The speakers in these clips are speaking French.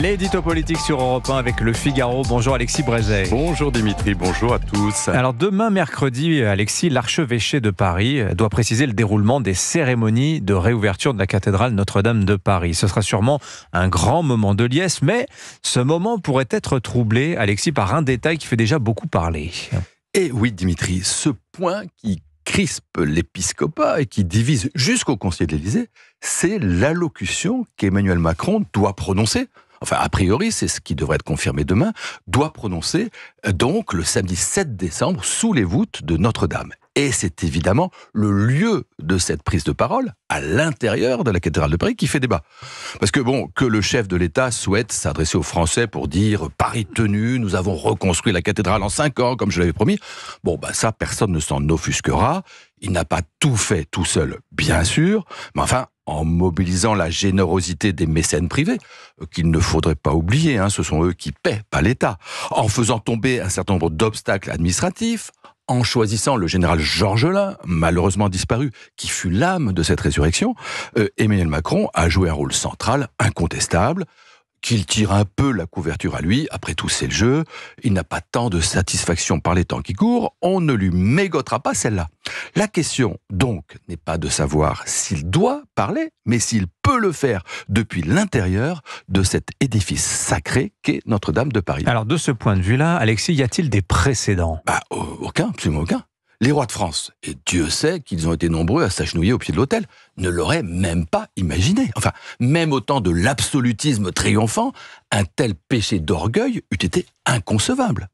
L'édito politique sur Europe 1 avec Le Figaro. Bonjour Alexis Brézet. Bonjour Dimitri, bonjour à tous. Alors demain mercredi, Alexis, l'archevêché de Paris doit préciser le déroulement des cérémonies de réouverture de la cathédrale Notre-Dame de Paris. Ce sera sûrement un grand moment de liesse, mais ce moment pourrait être troublé, Alexis, par un détail qui fait déjà beaucoup parler. Et oui Dimitri, ce point qui crispe l'épiscopat et qui divise jusqu'au Conseil de l'Élysée, c'est l'allocution qu'Emmanuel Macron doit prononcer. Enfin, a priori, c'est ce qui devrait être confirmé demain, doit prononcer donc le samedi 7 décembre sous les voûtes de Notre-Dame. Et c'est évidemment le lieu de cette prise de parole, à l'intérieur de la cathédrale de Paris, qui fait débat. Parce que que le chef de l'État souhaite s'adresser aux Français pour dire « Paris tenu, nous avons reconstruit la cathédrale en 5 ans, comme je l'avais promis », ça, personne ne s'en offusquera. Il n'a pas tout fait tout seul, bien sûr, mais enfin, en mobilisant la générosité des mécènes privés, qu'il ne faudrait pas oublier, ce sont eux qui paient, pas l'État, en faisant tomber un certain nombre d'obstacles administratifs, en choisissant le général Georges Lain, malheureusement disparu, qui fut l'âme de cette résurrection, Emmanuel Macron a joué un rôle central, incontestable, qu'il tire un peu la couverture à lui, après tout c'est le jeu, il n'a pas tant de satisfaction par les temps qui courent, on ne lui mégotera pas celle-là. La question, donc, n'est pas de savoir s'il doit parler, mais s'il peut le faire depuis l'intérieur de cet édifice sacré qu'est Notre-Dame de Paris. Alors de ce point de vue-là, Alexis, y a-t-il des précédents ? Aucun, absolument aucun. Les rois de France, et Dieu sait qu'ils ont été nombreux à s'agenouiller au pied de l'autel, ne l'auraient même pas imaginé. Enfin, même au temps de l'absolutisme triomphant, un tel péché d'orgueil eût été inconcevable.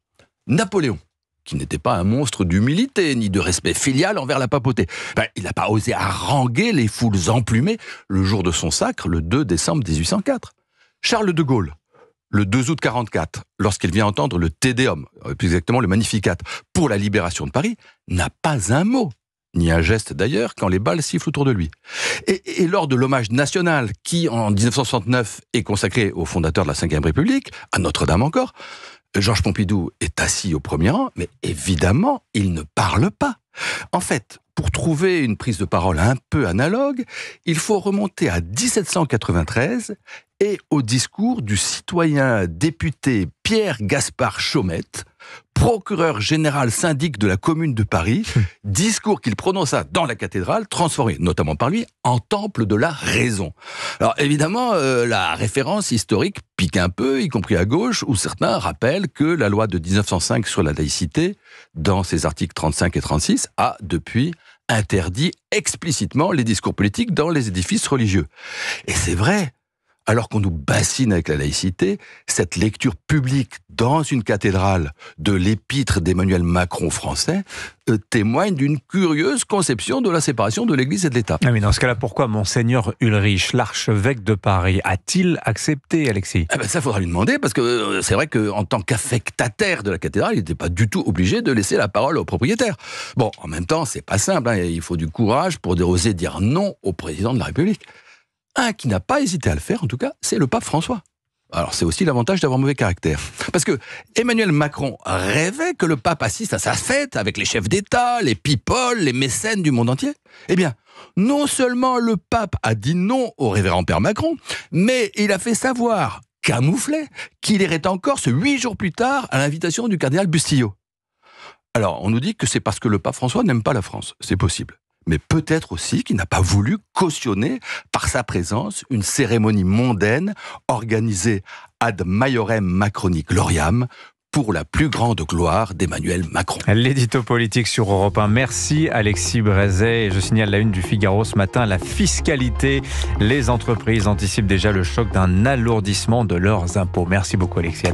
Napoléon, qui n'était pas un monstre d'humilité ni de respect filial envers la papauté, il n'a pas osé haranguer les foules emplumées le jour de son sacre, le 2 décembre 1804. Charles de Gaulle, le 2 août 44, lorsqu'il vient entendre le Te Deum, plus exactement le Magnificat, pour la libération de Paris, n'a pas un mot, ni un geste d'ailleurs, quand les balles sifflent autour de lui. Et lors de l'hommage national qui, en 1969, est consacré au fondateur de la Ve République, à Notre-Dame encore, Georges Pompidou est assis au premier rang, mais évidemment, il ne parle pas. En fait, pour trouver une prise de parole un peu analogue, il faut remonter à 1793 et au discours du citoyen député Pierre-Gaspard Chaumette, procureur général syndic de la commune de Paris, discours qu'il prononça dans la cathédrale, transformé, notamment par lui, en temple de la raison. Alors évidemment, la référence historique pique un peu, y compris à gauche, où certains rappellent que la loi de 1905 sur la laïcité, dans ses articles 35 et 36, a depuis interdit explicitement les discours politiques dans les édifices religieux. Et c'est vrai, alors qu'on nous bassine avec la laïcité, cette lecture publique dans une cathédrale de l'épître d'Emmanuel Macron français témoigne d'une curieuse conception de la séparation de l'Église et de l'État. Ah mais dans ce cas-là, pourquoi Monseigneur Ulrich, l'archevêque de Paris, a-t-il accepté, Alexis ? Ça, faudra lui demander, parce que c'est vrai qu'en tant qu'affectataire de la cathédrale, il n'était pas du tout obligé de laisser la parole au propriétaire. En même temps, c'est pas simple, il faut du courage pour oser dire non au président de la République. Un qui n'a pas hésité à le faire, en tout cas, c'est le pape François. Alors, c'est aussi l'avantage d'avoir mauvais caractère. Parce que Emmanuel Macron rêvait que le pape assiste à sa fête avec les chefs d'État, les people, les mécènes du monde entier. Eh bien, non seulement le pape a dit non au révérend père Macron, mais il a fait savoir, camouflé, qu'il irait en Corse 8 jours plus tard à l'invitation du cardinal Bustillo. Alors, on nous dit que c'est parce que le pape François n'aime pas la France. C'est possible. Mais peut-être aussi qu'il n'a pas voulu cautionner par sa présence une cérémonie mondaine organisée ad maiorem Macroni gloriam pour la plus grande gloire d'Emmanuel Macron. L'édito politique sur Europe 1. Merci Alexis Brézet. Et je signale la une du Figaro ce matin, la fiscalité. Les entreprises anticipent déjà le choc d'un alourdissement de leurs impôts. Merci beaucoup Alexis.